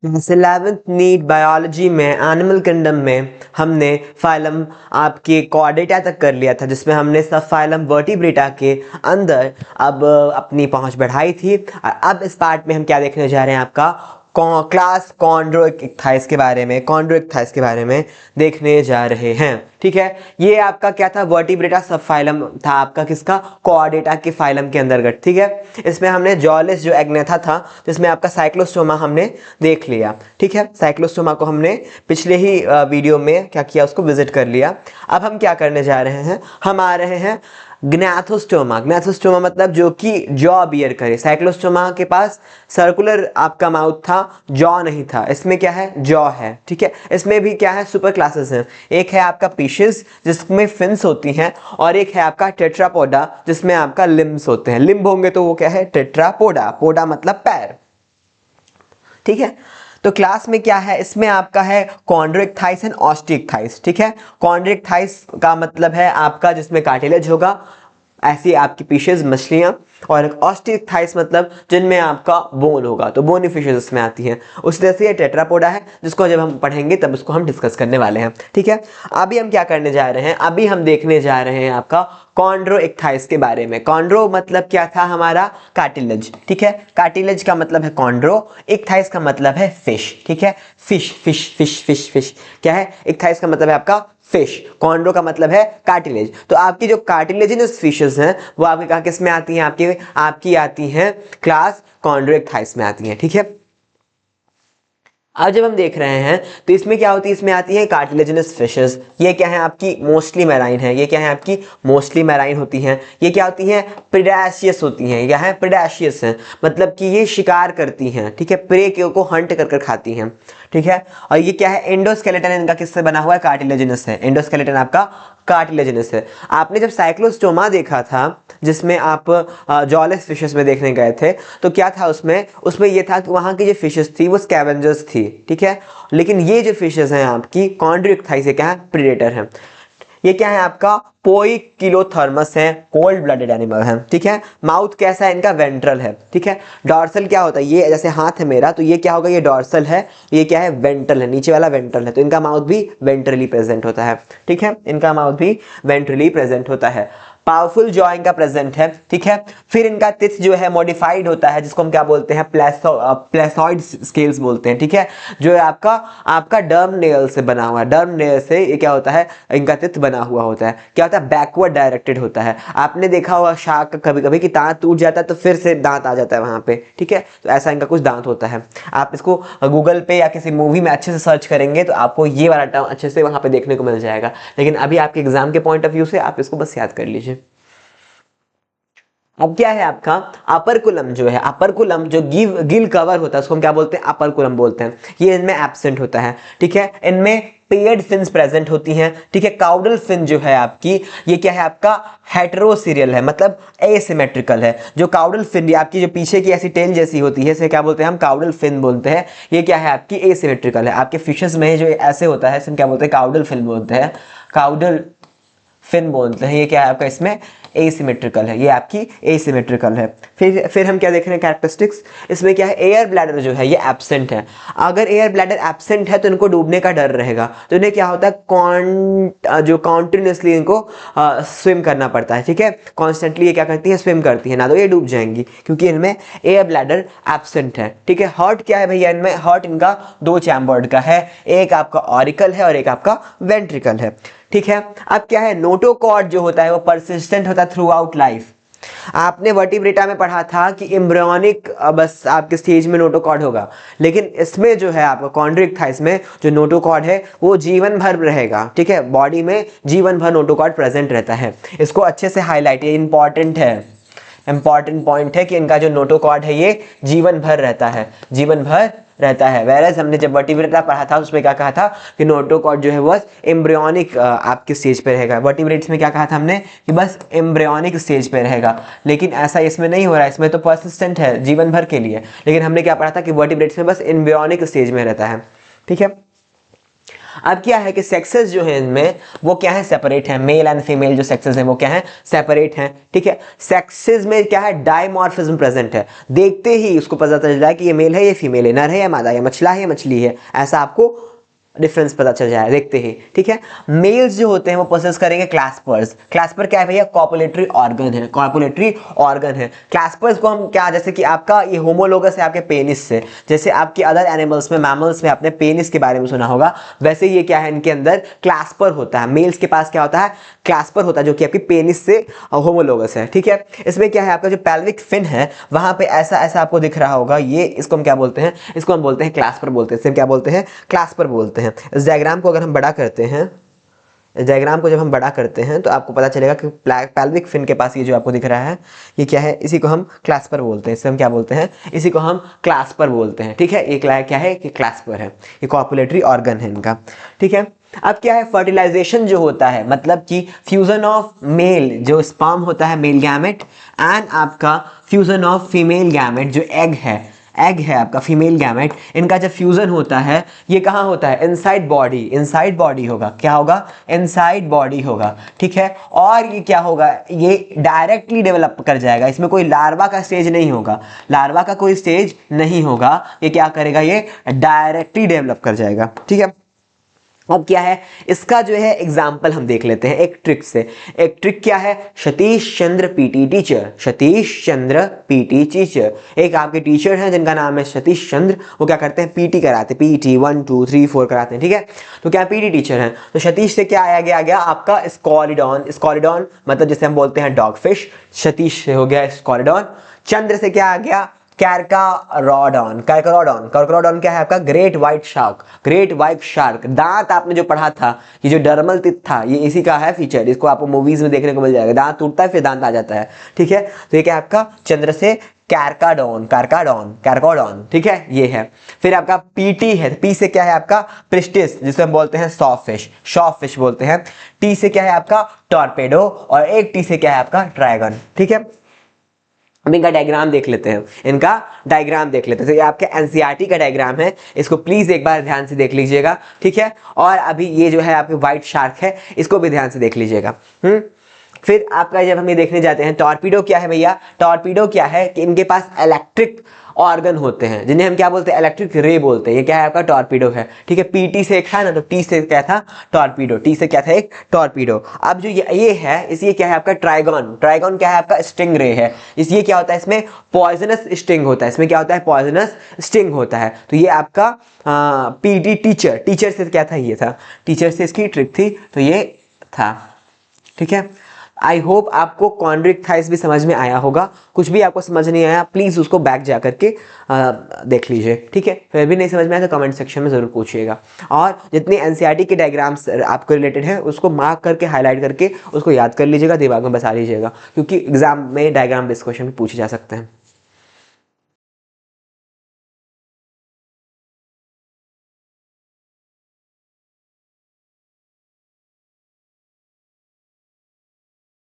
11th NEET biology में animal kingdom में हमने फाइलम आपके कॉर्डेटा तक कर लिया था, जिसमें हमने सब फाइलम वर्टिब्रेटा के अंदर अब अपनी पहुंच बढ़ाई थी। अब इस पार्ट में हम क्या देखने जा रहे हैं, आपका क्लास कॉन्ड्रोइक्थाइस के बारे में, कॉन्ड्रोइक्थाइस के बारे में देखने जा रहे हैं। ठीक है, ये आपका क्या था, वर्टिब्रेटा सब फाइलम था आपका, किसका, कॉर्डेटा के फाइलम के अंतर्गत। ठीक है, इसमें हमने जॉलिस जो एग्नेथा था, जिसमें आपका साइक्लोस्टोमा हमने देख लिया। ठीक है, साइक्लोस्टोमा को हमने पिछले ही वीडियो में क्या किया, उसको विजिट कर लिया। अब हम क्या करने जा रहे हैं, हम आ रहे हैं ग्नैथोस्टोमा। ग्नैथोस्टोमा मतलब जो कि जॉ बियर करे। साइक्लोस्टोमा के पास सर्कुलर आपका माउथ था, जॉ नहीं था। इसमें क्या है, जॉ है। ठीक है, इसमें भी क्या है, सुपर क्लासेस हैं। एक है आपका पीशियस जिसमें फिन्स होती हैं, और एक है आपका टेट्रापोडा जिसमें आपका लिम्स होते हैं। लिम्ब होंगे तो वो क्या है, टेट्रापोडा। पोडा मतलब पैर। ठीक है, तो क्लास में क्या है, इसमें आपका है कॉन्ड्रोइक्थाइस एंड ऑस्टियोइक्थाइस। ठीक है, कॉन्ड्रोइक्थाइस का मतलब है आपका जिसमें कार्टिलेज होगा, ऐसी आपकी फिशेज मछलियां, और ऑस्टियोइक्थाइस मतलब जिनमें आपका बोन होगा, तो बोनी फिशेज इसमें आती हैं। उस तरह से ये टेट्रापोडा है, जिसको जब हम पढ़ेंगे तब उसको हम डिस्कस करने वाले हैं। ठीक है, अभी हम क्या करने जा रहे हैं, अभी हम देखने जा रहे हैं आपका कॉन्ड्रोइक्थाइस के बारे में। कॉन्ड्रो मतलब क्या था, हमारा कार्टिलेज। ठीक है, कार्टिलेज का मतलब है कॉन्ड्रो, इक्थाइस का मतलब है फिश। ठीक है, fish fish fish fish fish क्या है, इक्थाइस का मतलब है आपका फिश, कॉन्ड्रो का मतलब है कार्टिलेज। तो आपकी जो कार्टिलेजिनस फिशेस हैं वो आपके कहाँ किस में आती हैं, आपकी आती हैं क्लास कॉन्ड्रोइक्थाइस में आती हैं। ठीक है, अब जब हम देख रहे हैं तो इसमें क्या होती है, इसमें आती है कार्टिलेजिनस फिशेस। ये क्या है, आपकी मोस्टली मैराइन है। ये क्या है, आपकी मोस्टली मैराइन होती हैं। ये क्या होती हैं, प्रेडेशियस होती हैं। क्या है, प्रेडेशियस हैं, मतलब कि ये शिकार करती हैं। ठीक है, प्रे को हंट कर खाती हैं। ठीक है, और ये क्या है, एंडोस्केलेटन इनका किससे बना हुआ है, कार्टिलेजिनस है। एंडोस्केलेटन आपका कार्टिलेजिनस है। आपने जब साइक्लोस्टोमा देखा था, जिसमें आप जॉलेस फिशेस में देखने गए थे, तो क्या था उसमें, उसमें ये था कि वहां की जो फिशेस थी वो स्कैवेंजर्स थी। ठीक है, लेकिन ये जो फिशेस हैं आपकी कॉन्ड्रोइक्थाइस, ये क्या है, प्रेडेटर है। ये क्या है, आपका पोइकिलोथर्मस है, कोल्ड ब्लडेड एनिमल है। ठीक है, माउथ कैसा है इनका, वेंट्रल है। ठीक है, डॉर्सल क्या होता है, ये जैसे हाथ है मेरा, तो ये क्या होगा, ये डॉर्सल है, ये क्या है, वेंट्रल है, नीचे वाला वेंट्रल है, तो इनका माउथ भी वेंट्रली प्रेजेंट होता है। ठीक है, इनका माउथ भी वेंट्रली प्रेजेंट होता है। पावरफुल जॉ इनका प्रेजेंट है। ठीक है, फिर इनका टिथ जो है मॉडिफाइड होता है, जिसको हम क्या बोलते हैं, प्लेसॉइड स्केल्स बोलते हैं। ठीक है, जो है आपका आपका डर्म नेल से बना हुआ है। डर्म नेल से ये क्या होता है, इनका टिथ बना हुआ होता है। क्या होता है, बैकवर्ड डायरेक्टेड होता है। आपने देखा होगा शार्क का कभी कभी कि दांत टूट जाता है तो फिर से दांत आ जाता है वहां पे। ठीक है, तो ऐसा इनका कुछ दांत होता है। आप इसको गूगल पे या किसी मूवी में अच्छे से सर्च करेंगे तो आपको ये वाला टर्म अच्छे से वहां पे देखने को मिल जाएगा। लेकिन अभी आपके एग्जाम के पॉइंट ऑफ व्यू से आप इसको बस याद कर लीजिए। अब क्या है आपका अपरकुलम, जो है अपरकुलम जो गिल कवर होता है उसको हम क्या बोलते हैं, अपरकुलम बोलते हैं। ये इनमें एब्सेंट होता है। ठीक है, इनमें पेयर्ड फिन्स प्रेजेंट होती हैं। ठीक है, काउडल फिन जो है आपकी, ये क्या है, आपका हेटेरोसीरियल है, मतलब एसिमेट्रिकल है। जो काउडल फिन, ये आपकी जो पीछे की ऐसी टेल जैसी होती है, इसे क्या बोलते हैं, हम काउडल फिन बोलते हैं। ये क्या है, आपकी एसिमेट्रिकल है। आपके फिशेस में जो ऐसे होता है इसे क्या बोलते हैं, काउडल फिन बोलते हैं, काउडल फिन बोलते हैं। ये क्या है आपका, इसमें एसिमेट्रिकल है, ये आपकी एसिमेट्रिकल है। फिर हम क्या देख रहे हैं, कैरेक्टरिस्टिक्स। इसमें क्या है, एयर ब्लैडर जो है ये एब्सेंट है। अगर एयर ब्लैडर एब्सेंट है तो इनको डूबने का डर रहेगा, तो इन्हें क्या होता है, जो कॉन्टिन्यूसली इनको स्विम करना पड़ता है। ठीक है, कॉन्स्टेंटली ये क्या करती है, स्विम करती है, ना तो ये डूब जाएंगी क्योंकि इनमें एयर ब्लैडर एब्सेंट है। ठीक है, हार्ट क्या है भैया, इनमें हार्ट इनका दो चैम्बर्ड का है, एक आपका ऑरिकल है और एक आपका वेंट्रिकल है। ठीक है, अब क्या है, नोटोकॉर्ड जो होता है वो परसिस्टेंट होता है थ्रू आउट लाइफ। आपने वर्टिब्रेटा में पढ़ा था कि एम्ब्रियोनिक बस आपके स्टेज में नोटोकॉर्ड होगा, लेकिन इसमें जो है आपका कॉन्ड्रोइक्थाइस में जो नोटोकॉर्ड है वो जीवन भर रहेगा। ठीक है, बॉडी में जीवन भर नोटोकॉर्ड प्रेजेंट रहता है। इसको अच्छे से हाईलाइट, ये इंपॉर्टेंट है, इंपॉर्टेंट पॉइंट है कि इनका जो नोटोकॉर्ड है ये जीवन भर रहता है, जीवन भर रहता है। वेरस हमने जब वर्टिब्रेटा पढ़ा था उसमें क्या कहा था कि नोटोकॉर्ड जो है वो एम्ब्रियोनिक आपके स्टेज पे रहेगा। वर्टिब्रेट्स में क्या कहा था हमने कि बस एम्ब्रियोनिक स्टेज पे रहेगा, लेकिन ऐसा इसमें नहीं हो रहा है। इसमें तो परसिस्टेंट है जीवन भर के लिए, लेकिन हमने क्या पढ़ा था कि वर्टिब्रेट्स में बस एम्ब्रियोनिक स्टेज में रहता है। ठीक है, अब क्या है कि सेक्सेस जो है इनमें वो क्या है, सेपरेट है। मेल एंड फीमेल जो सेक्सेस हैं वो क्या है, सेपरेट हैं, ठीक है। सेक्सेस में क्या है, डायमॉर्फिज्म प्रेजेंट है। देखते ही उसको पता चल जाए कि ये मेल है, ये फीमेल है, नर है या मादा है, मछला है या मछली है, ऐसा आपको डिफरेंस पता चल जाए देखते ही, ठीक है। मेल्स जो होते हैं वो प्रोसेस करेंगे क्लैस्पर्स। क्लैस्पर क्या है भैया, कॉपुलेटरी ऑर्गन है, कॉपुलेटरी ऑर्गन है। क्लैस्पर्स को हम क्या, जैसे कि आपका ये होमोलोगस है आपके पेनिस से, जैसे आपके अदर एनिमल्स में, मैमल्स में आपने पेनिस के बारे में सुना होगा, वैसे ये क्या है, इनके अंदर क्लैस्पर होता है। मेल्स के पास क्या होता है, क्लैस्पर होता है, जो कि आपकी पेनिस से होमोलोगस है, ठीक है। इसमें क्या है, आपका जो पेल्विक फिन है वहां पे ऐसा ऐसा आपको दिख रहा होगा, ये इसको हम क्या बोलते हैं, इसको हम बोलते हैं क्लैस्पर बोलते हैं, इसे क्या बोलते हैं, क्लैस्पर बोलते हैं। इस डायग्राम को अगर हम बड़ा करते हैं, इस डायग्राम को जब हम बड़ा करते हैं तो आपको पता चलेगा कि पेल्विक फिन के पास ये जो आपको दिख रहा है ये क्या है, इसी को हम क्लैस्पर बोलते हैं। इसे हम क्या बोलते हैं, इसी को हम क्लैस्पर बोलते हैं, ठीक है। ये क्या है कि क्लैस्पर है, ये कॉपुलेटरी ऑर्गन है इनका, ठीक है। अब क्या है, फर्टिलाइजेशन जो होता है, मतलब कि फ्यूजन ऑफ मेल जो स्पर्म होता है, मेल गैमेट, एंड आपका फ्यूजन ऑफ फीमेल गैमेट जो एग है आपका फीमेल गैमेट, इनका जब फ्यूजन होता है ये कहाँ होता है, इनसाइड बॉडी होगा। क्या होगा, इनसाइड बॉडी होगा, ठीक है। और ये क्या होगा, ये डायरेक्टली डेवलप कर जाएगा, इसमें कोई लार्वा का स्टेज नहीं होगा, लार्वा का कोई स्टेज नहीं होगा, ये क्या करेगा, ये डायरेक्टली डेवलप कर जाएगा, ठीक है। अब क्या है, इसका जो है एग्जाम्पल हम देख लेते हैं एक ट्रिक से। एक ट्रिक क्या है, Satish Chandra PT teacher, Satish Chandra PT teacher, एक आपके टीचर हैं जिनका नाम है सतीश चंद्र, वो क्या करते हैं, पीटी कराते हैं, पीटी 1 2 3 4 कराते हैं, ठीक है। तो क्या पीटी टीचर हैं, तो सतीश से क्या आ गया आपका स्कॉलिडॉन, मतलब जैसे हम बोलते हैं डॉग फिश, सतीश से हो गया स्कॉलिडॉन। चंद्र से क्या आ गया, कैरकारोडॉन क्या है आपका, ग्रेट व्हाइट शार्क। दांत आपने जो पढ़ा था, ये जो डर्मल टिथ था, ये इसी का है फीचर, इसको आपको मूवीज में देखने को मिल जाएगा, दांत टूटता है फिर दांत आ जाता है, ठीक है। तो ये क्या है आपका, चंद्र से कैरकाडॉन, ठीक है, ये है। फिर आपका पीटी है, पी से क्या है आपका, प्रिस्टिस, जिसे हम बोलते हैं शॉफिश बोलते हैं। टी से क्या है आपका, टॉर्पेडो, और एक टी से क्या है आपका, ड्रैगन, ठीक है। अब इनका डायग्राम देख लेते हैं, तो ये आपके एनसीईआरटी का डायग्राम है, इसको प्लीज एक बार ध्यान से देख लीजिएगा, ठीक है। और अभी ये जो है आपके व्हाइट शार्क है, इसको भी ध्यान से देख लीजिएगा। फिर आपका जब हम ये देखने जाते हैं, टॉर्पीडो क्या है भैया, टॉर्पीडो क्या है कि इनके पास इलेक्ट्रिक ऑर्गन होते हैं, जिन्हें हम क्या बोलते हैं, इलेक्ट्रिक रे बोलते हैं। ये क्या है आपका, टॉर्पीडो है, ठीक है। पीटी से एक था ना, तो टी से क्या था, टॉर्पीडो, टी से क्या था, एक टॉर्पीडो। अब जो ये है, इसलिए क्या है आपका, ट्राइगॉन क्या है आपका, स्टिंग रे है। इसलिए क्या होता है, इसमें पॉइजनस स्टिंग होता है, तो ये आपका पीटी टीचर से क्या था, ये था, टीचर से इसकी ट्रिक थी, तो ये था, ठीक है। आई होप आपको कॉन्ड्रिक थाइस भी समझ में आया होगा। कुछ भी आपको समझ नहीं आया, प्लीज उसको बैक जा करके देख लीजिए, ठीक है। फिर भी नहीं समझ में आया तो कमेंट सेक्शन में जरूर पूछिएगा। और जितने एनसीईआरटी के डायग्राम्स आपको रिलेटेड हैं उसको मार्क करके, हाईलाइट करके उसको याद कर लीजिएगा, दिमाग में बसा लीजिएगा, क्योंकि एग्जाम में डायग्राम बेस्ड क्वेश्चन पूछे जा सकते हैं।